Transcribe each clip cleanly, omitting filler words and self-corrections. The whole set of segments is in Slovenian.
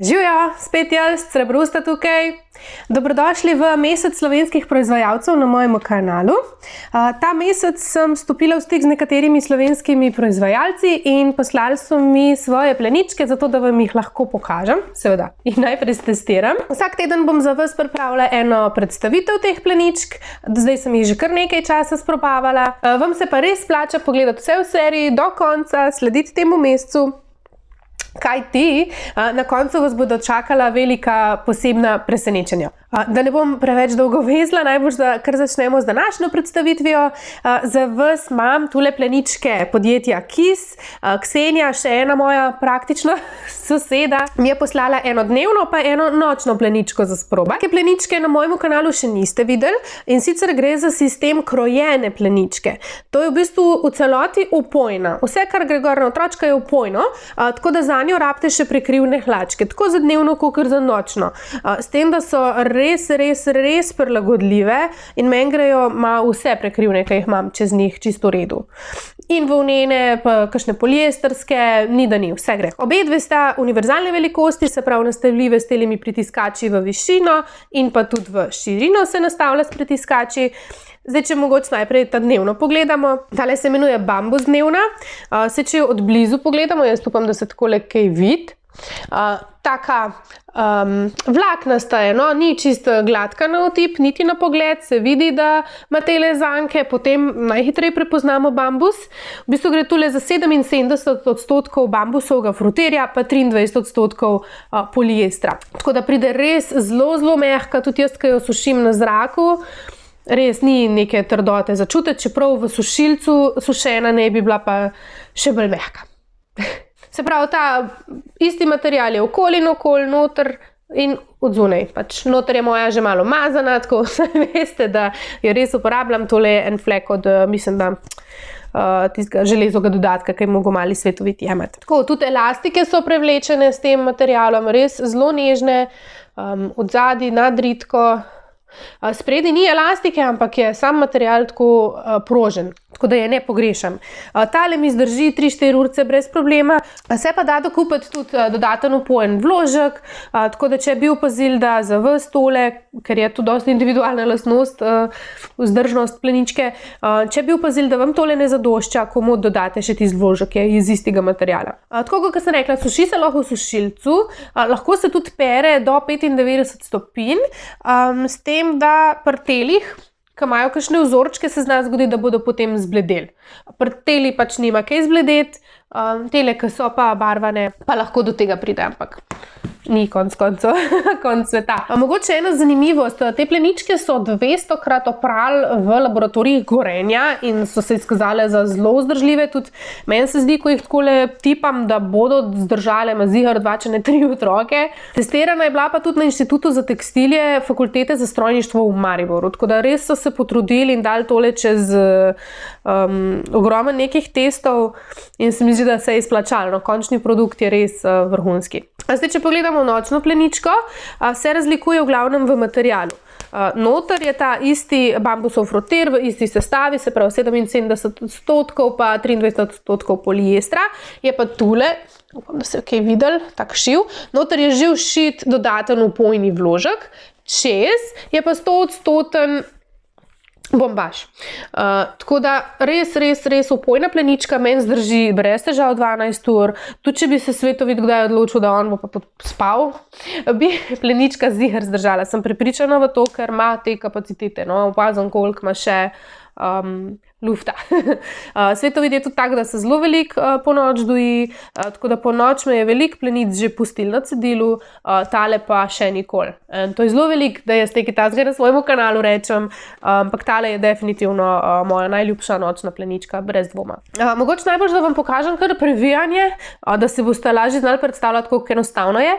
Živijo, spet jaz, Srebrusta tukaj. Dobrodošli v mesec slovenskih proizvajalcev na mojem kanalu. Ta mesec sem stopila v stik z nekaterimi slovenskimi proizvajalci in poslali so mi svoje pleničke, zato da vam jih lahko pokažem, seveda, jih najprej testiram. Vsak teden bom za vas pripravila eno predstavitev teh pleničk, zdaj sem jih že kar nekaj časa sprobavala. Vam se pa res splača pogledati vse v seriji do konca, slediti temu mesecu. Kaj ti, na koncu vas bodo čakala velika posebna presenečenja. Da ne bom preveč dolgo vezla, najbolj da kar začnemo z današnjo predstavitvijo. Za vas imam tule pleničke podjetja Kis. Ksenija, še ena moja praktična soseda, mi je poslala eno dnevno pa eno nočno pleničko za sprobaj. Te pleničke na mojem kanalu še niste videli in sicer gre za sistem krojene pleničke. To je v bistvu v celoti upojna. Vse, kar gre gor na otročka, je upojno, tako da zanjo rabite še prekrivne hlačke, tako za dnevno, kakor za nočno. S tem, da so res prilagodljive in meni grejo vse prekrivne, ki jih imam čez njih čisto v redu. In volnene, pa kakšne poliesterske, ni da ni, vse gre. Obe dve sta univerzalne velikosti, se pravi nastavljive s telimi pritiskači v višino in pa tudi v širino se nastavlja s pritiskači. Zdaj, če mogoče najprej ta dnevno pogledamo. Tale se imenuje bambus dnevna. Če jo od blizu pogledamo, jaz upam, da se takole kaj vidi. Taka vlaknasta je, no, ni čisto gladka na otip, niti na pogled, se vidi, da ima tele zanke, potem najhitreje prepoznamo bambus. V bistvu gre tule za 77% bambusovega fruterja, pa 23% poliestra. Tako da pride res zelo mehka, tudi jaz, ki jo sušim na zraku, res ni neke trdote začutiti, čeprav v sušilcu sušena ne bi bila pa še bolj mehka. Se pravi, ta isti material je okoli in okoli, noter in odzunaj. Pač noter je moja že malo mazana, tako veste, da jo res uporabljam. Tole je en flek od, mislim, da tistega železovega dodatka, ki je mogo mali svetoviti jemati. Tako, tudi elastike so prevlečene s tem materialom, res zelo nežne, od zadaj nad ritko. Spredi ni elastike, ampak je sam material tako prožen, tako da je ne pogrešam. Tale mi zdrži 3-4 urce brez problema. Se pa da dokupiti tudi dodaten upojen vložek, tako da če bi opazili, da za vas tole, ker je to dosti individualna lastnost, vzdržnost pleničke, če bi opazili, da vam tole ne zadošča, komu dodate še tisti vložek, je iz istega materiala. Tako kot sem rekla, suši se lahko v sušilcu, lahko se tudi pere do 95 stopinj, s tem, da pri telih, ki imajo kakšne vzorčke, se zna zgoditi, da bodo potem zbledeli. Pri teli pač nima kaj zbledeti, tele, ki so pa barvane, pa lahko do tega pride, ampak ni konc sveta. Mogoče ena zanimivost, te pleničke so 200-krat oprali v laboratorijih Gorenja in so se izkazale za zelo vzdržljive. Tudi meni se zdi, ko jih takole tipam, da bodo zdržale mazihar 2, če ne 3 otroke. Testirana je bila pa tudi na Inštitutu za tekstilje Fakultete za strojništvo v Mariboru. Tako da res so se potrudili in dali tole čez ogromen nekih testov in se mi zdi, da se je izplačalo. Končni produkt je res vrhunski. Zdaj, če pogledamo nočno pleničko, se razlikuje v glavnem v materialu. Noter je ta isti bambusov fruter v isti sestavi, se pravi 77% pa 23% poliestra. Je pa tule, upam, da se je kaj videli, tak šiv. Noter je že všit dodaten upojni vložek, čez je pa 100% bombaž. Tako da res upojna plenička, meni zdrži brez težav 12 ur. Tudi če bi se svetovit kdaj odločil, da on bo pa spal, bi plenička ziher zdržala. Sem prepričana v to, ker ima te kapacitete. No, opazam, koliko ima še lufta. Svetovit je tudi tak, da se zelo veliko po noč doji, tako da po noč me je veliko plenic že pustil na cedilu, tale pa še nikoli. To je zelo veliko, da jaz nekaj takega na svojemu kanalu rečem, ampak tale je definitivno moja najljubša nočna plenička, brez dvoma. Mogoče najbolj, da vam pokažem kar previjanje, da se boste lažje znali predstavljati, koliko enostavno je.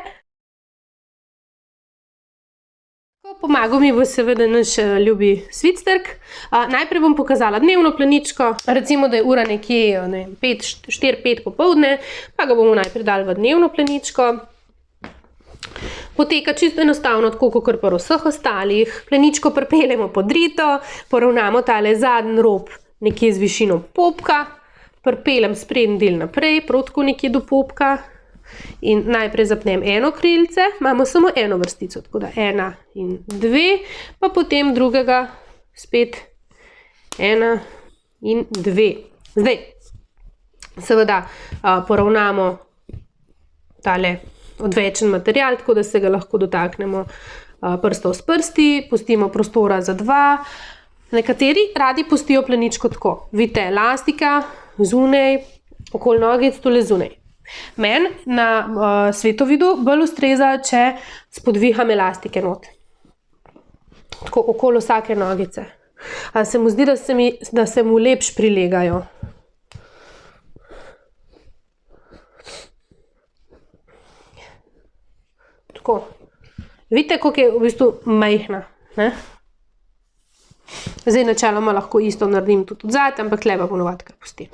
Pomagal mi bo seveda naš ljubi Svitstrk. Najprej bom pokazala dnevno pleničko, recimo, da je ura nekje 4-5 popoldne, pa ga bomo najprej dali v dnevno pleničko. Poteka čisto enostavno, tako kot pri vseh ostalih. Pleničko pripeljemo pod rito, poravnamo tale zadnji rob nekje z višino popka, pripeljem sprednji del naprej, prav tako nekje do popka. In najprej zapnem eno krilce, imamo samo eno vrstico, tako da 1 in 2, pa potem drugega spet 1 in 2. Zdaj, seveda poravnamo tale odvečen material, tako da se ga lahko dotaknemo prstov s prsti, pustimo prostora za 2. Nekateri radi pustijo pleničko tako. Vidite, elastika zunaj, okoli nogic, tole zunaj. Meni na svetovidu bolj ustreza, če spodviham elastike not. Tako okoli vsake nogice. Se mu zdi, da se mu lepš prilegajo. Tako. Vidite, koliko je v bistvu majhna, ne? Zdaj načeloma lahko isto naredim tudi odzad, ampak tleba ponovadi kar pustim.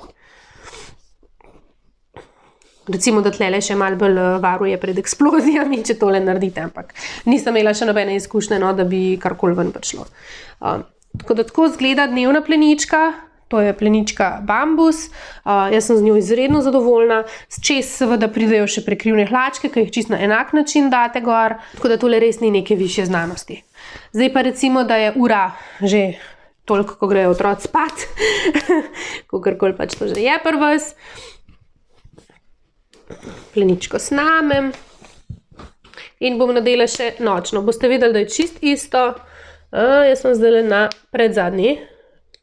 Recimo, da tlele še malo bolj varuje pred eksplozijami, če tole naredite, ampak nisem imela še nobene izkušnje, no, da bi karkoli ven prišlo. Tako da tako izgleda dnevna plenička. To je plenička bambus, jaz sem z njo izredno zadovoljna, čez seveda pridejo še prekrivne hlačke, ki jih čisto na enak način date gor, tako da tole res ni neke višje znanosti. Zdaj pa recimo, da je ura že toliko, ko grejo otroci spat, kakorkoli pač to že je pri vas. Pleničko snamem in bom nadela še nočno. Boste videli, da je čist isto, jaz sem zdaj na predzadnji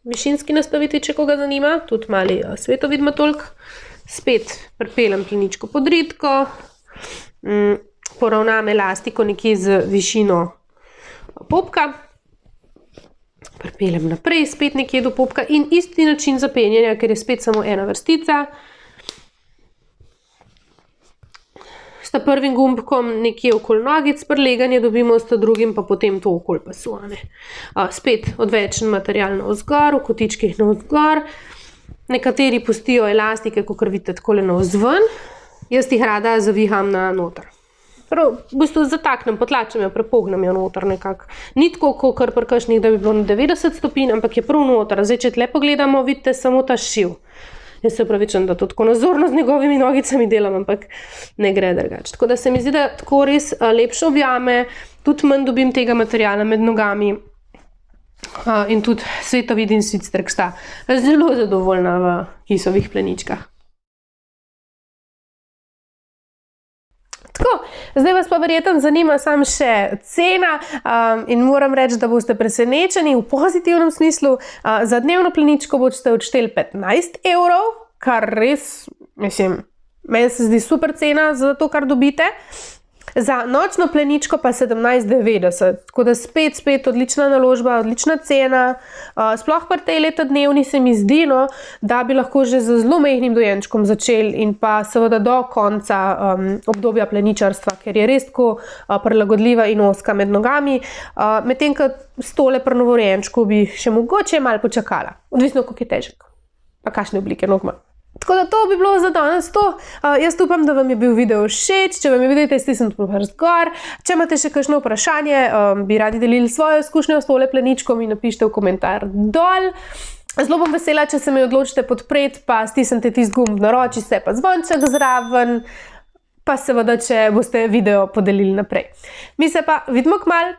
višinski nastaviti, če koga zanima, tudi mali svetovid ima toliko. Spet pripeljem pleničko pod ritko, poravnam elastiko nekje z višino popka, pripeljem naprej, spet nekje do popka in isti način zapenjanja, ker je spet samo ena vrstica. S prvim gumbkom nekje okoli nogic prileganje dobimo, s drugim pa potem to okoli pasu. Spet odvečen material navzgor, v kotičkih navzgor. Nekateri pustijo elastike, kakor vidite, takole navzven. Jaz jih rada zaviham na noter. V bistvu zataknem, potlačem jo, prepognem jo noter nekako. Ni tako, kakor pri kakšnih, da bi bilo na 90 stopinj, ampak je prav noter. Zdaj, če tle pogledamo, vidite samo ta šiv. Jaz se upravičujem, da to tako nazorno z njegovimi nogicami delam, ampak ne gre drugače. Tako da se mi zdi, da tako res lepše objame, tudi manj dobim tega materiala med nogami in tudi svetovid in svitstrk sta zelo zadovoljna v kisovih pleničkah. Tako, zdaj vas pa verjetno zanima samo še cena in moram reči, da boste presenečeni v pozitivnem smislu. Za dnevno pleničko boste odšteli 15 €, kar res, mislim, meni se zdi super cena za to, kar dobite. Za nočno pleničko pa 17,90, tako da spet odlična naložba, odlična cena. Sploh pri tej letodnevni se mi zdi, no, da bi lahko že z zelo majhnim dojenčkom začeli in pa seveda do konca obdobja pleničarstva, ker je res tako prilagodljiva in ozka med nogami. Medtem, ko s tole pri novorojenčku bi še mogoče malo počakala, odvisno, koliko je težek, pa kakšne oblike nog ima. Tako da to bi bilo za danes to. Jaz upam, da vam je bil video všeč. Če vam je video, stisnite prst gor. Če imate še kakšno vprašanje, bi radi delili svojo izkušnjo s tole pleničko, mi napišite v komentar dol. Zelo bom vesela, če se me odločite podpreti, pa stisnite tisti gumb na roči, se pa zvonček zraven, pa seveda, če boste video podelili naprej. Mi se pa vidimo kmalu.